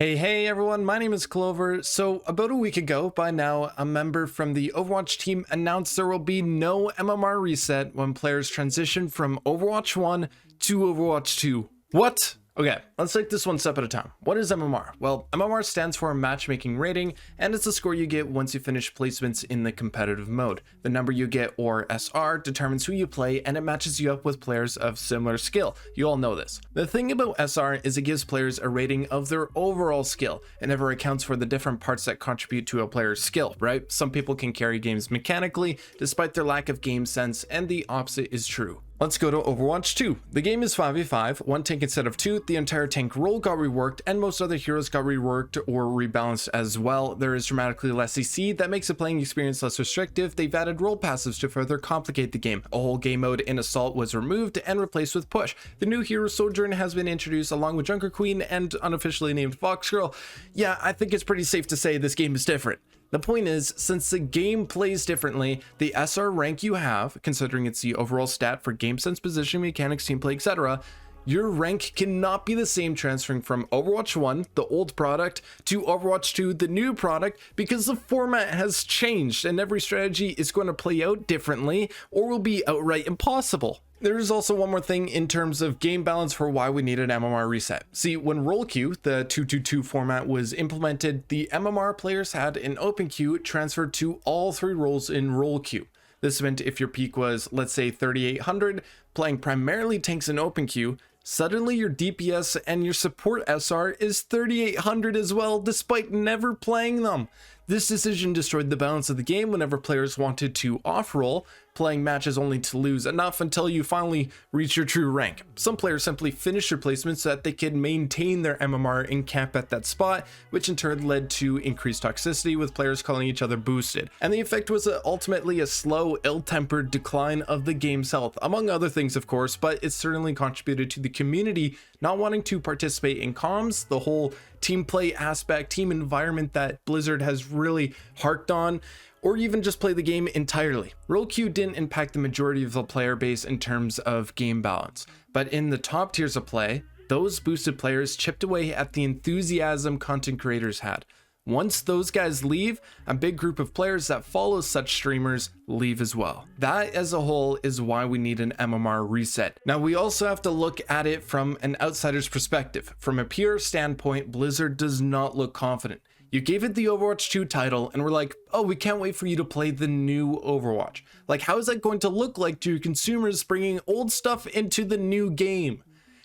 Hey everyone, my name is Clover. So about a week ago by now, a member from the Overwatch team announced there will be no MMR reset when players transition from Overwatch 1 to Overwatch 2. What? Okay, let's take this one step at a time. What is MMR? Well, MMR stands for matchmaking rating, and it's the score you get once you finish placements in the competitive mode. The number you get, or SR, determines who you play, and it matches you up with players of similar skill. You all know this. The thing about SR is it gives players a rating of their overall skill. It never accounts for the different parts that contribute to a player's skill, right? Some people can carry games mechanically, despite their lack of game sense, and the opposite is true. Let's go to Overwatch 2. The game is 5v5, one tank instead of two, the entire tank role got reworked, and most other heroes got reworked or rebalanced as well. There is dramatically less CC that makes the playing experience less restrictive. They've added role passives to further complicate the game. A whole game mode in Assault was removed and replaced with Push. The new hero Sojourn has been introduced along with Junker Queen and unofficially named Fox Girl. Yeah, I think it's pretty safe to say this game is different. The point is, since the game plays differently, the SR rank you have, considering it's the overall stat for game sense, positioning, mechanics, team play, etc., your rank cannot be the same transferring from Overwatch 1, the old product, to Overwatch 2, the new product, because the format has changed and every strategy is going to play out differently or will be outright impossible. There is also one more thing in terms of game balance for why we need an MMR reset. See, when role queue, the 2-2-2 format was implemented, the MMR players had an open queue transferred to all three roles in role queue. This meant if your peak was, let's say, 3800, playing primarily tanks in open queue, suddenly your DPS and your support SR is 3800 as well, despite never playing them. This decision destroyed the balance of the game whenever players wanted to off-roll, playing matches only to lose enough until you finally reach your true rank. Some players simply finished their placements so that they could maintain their MMR and camp at that spot, which in turn led to increased toxicity with players calling each other boosted. And the effect was ultimately a slow, ill-tempered decline of the game's health, among other things of course, but it certainly contributed to the community not wanting to participate in comms, the whole team play aspect, team environment that Blizzard has really harked on, or even just play the game entirely. Role queue didn't impact the majority of the player base in terms of game balance, but in the top tiers of play, those boosted players chipped away at the enthusiasm content creators had. Once those guys leave, a big group of players that follow such streamers leave as well. That as a whole is why we need an MMR reset. Now we also have to look at it from an outsider's perspective. From a pure standpoint, Blizzard does not look confident. You gave it the Overwatch 2 title and we're like, oh, we can't wait for you to play the new Overwatch. Like, how is that going to look like to your consumers bringing old stuff into the new game?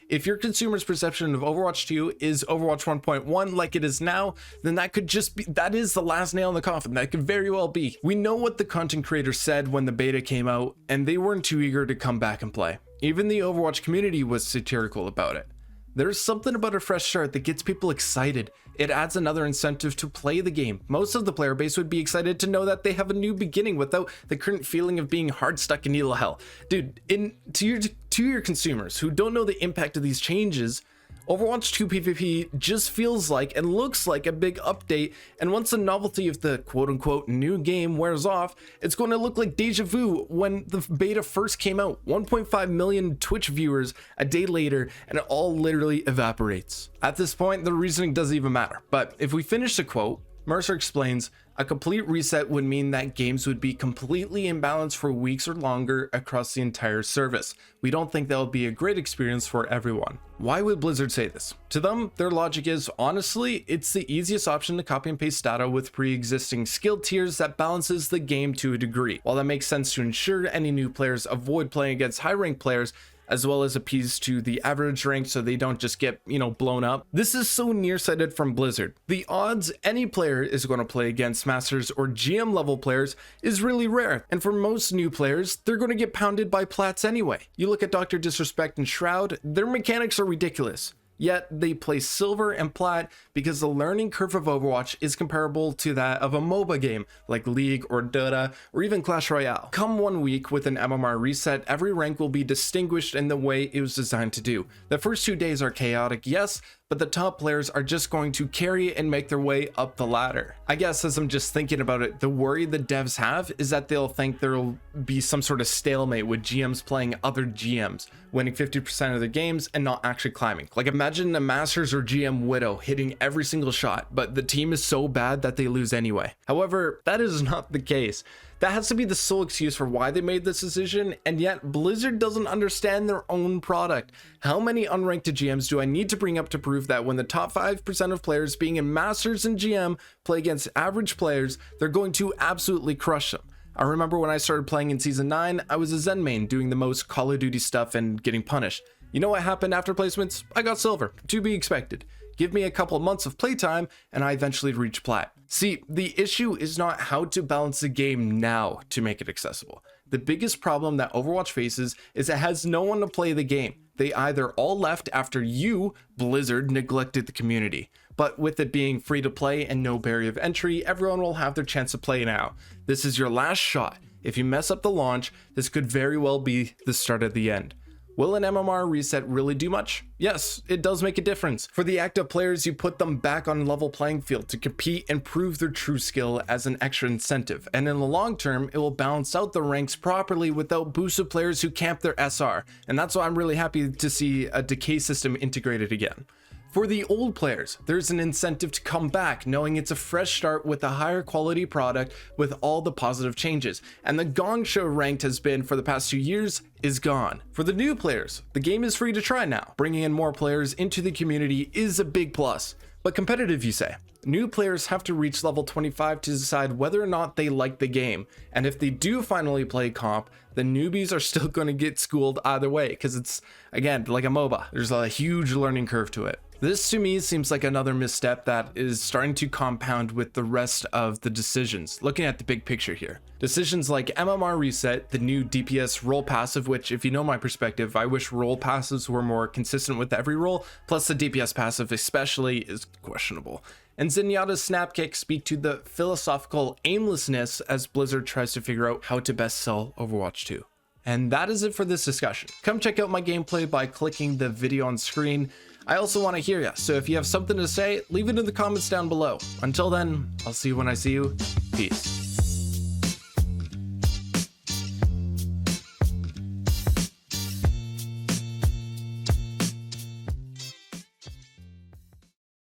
If your consumer's perception of Overwatch 2 is Overwatch 1.1 like it is now, then that could just be, that is the last nail in the coffin. That could very well be. We know what the content creators said when the beta came out, and they weren't too eager to come back and play. Even the Overwatch community was satirical about it. There's something about a fresh start that gets people excited. It adds another incentive to play the game. Most of the player base would be excited to know that they have a new beginning without the current feeling of being hard stuck in needle hell. Dude, to your consumers who don't know the impact of these changes, Overwatch 2 PvP just feels like and looks like a big update, and once the novelty of the quote-unquote new game wears off, it's going to look like deja vu when the beta first came out. 1.5 million Twitch viewers a day later, and it all literally evaporates. At this point, the reasoning doesn't even matter, but if we finish the quote, Mercer explains, a complete reset would mean that games would be completely imbalanced for weeks or longer across the entire service. We don't think that would be a great experience for everyone. Why would Blizzard say this? To them, their logic is, honestly, it's the easiest option to copy and paste data with pre-existing skill tiers that balances the game to a degree. While that makes sense to ensure any new players avoid playing against high-ranked players, as well as appease to the average rank so they don't just get, blown up. This is so nearsighted from Blizzard. The odds any player is going to play against Masters or GM level players is really rare, and for most new players, they're going to get pounded by plats anyway. You look at Dr. Disrespect and Shroud, their mechanics are ridiculous. Yet they play silver and plat because the learning curve of Overwatch is comparable to that of a MOBA game like League or Dota or even Clash Royale. Come 1 week with an MMR reset, every rank will be distinguished in the way it was designed to do. The first 2 days are chaotic, yes, but the top players are just going to carry and make their way up the ladder. I guess as I'm just thinking about it, the worry the devs have is that they'll think there'll be some sort of stalemate with GMs playing other GMs, winning 50% of their games and not actually climbing. Like imagine a Masters or GM Widow hitting every single shot, but the team is so bad that they lose anyway. However, that is not the case. That has to be the sole excuse for why they made this decision, and yet Blizzard doesn't understand their own product. How many unranked GMs do I need to bring up to prove that when the top 5% of players being in Masters and GM play against average players, they're going to absolutely crush them? I remember when I started playing in Season 9, I was a Zen main doing the most Call of Duty stuff and getting punished. You know what happened after placements? I got silver, to be expected. Give me a couple of months of playtime and I eventually reach plat. See, the issue is not how to balance the game now to make it accessible. The biggest problem that Overwatch faces is it has no one to play the game. They either all left after you, Blizzard, neglected the community. But with it being free to play and no barrier of entry, everyone will have their chance to play now. This is your last shot. If you mess up the launch, this could very well be the start of the end. Will an MMR reset really do much? Yes, it does make a difference. For the active players, you put them back on a level playing field to compete and prove their true skill as an extra incentive, and in the long term, it will balance out the ranks properly without boosted players who camp their SR, and that's why I'm really happy to see a decay system integrated again. For the old players, there's an incentive to come back knowing it's a fresh start with a higher quality product with all the positive changes, and the gong show ranked has been for the past 2 years is gone. For the new players, the game is free to try now. Bringing in more players into the community is a big plus, but competitive you say. New players have to reach level 25 to decide whether or not they like the game, and if they do finally play comp, the newbies are still going to get schooled either way because it's, again, like a MOBA. There's a huge learning curve to it. This to me seems like another misstep that is starting to compound with the rest of the decisions, looking at the big picture here. Decisions like MMR reset, the new DPS role passive, which if you know my perspective, I wish role passives were more consistent with every role, plus the DPS passive especially is questionable. And Zenyatta's snap kick speak to the philosophical aimlessness as Blizzard tries to figure out how to best sell Overwatch 2. And that is it for this discussion. Come check out my gameplay by clicking the video on screen. I also want to hear ya, so if you have something to say, leave it in the comments down below. Until then, I'll see you when I see you. Peace.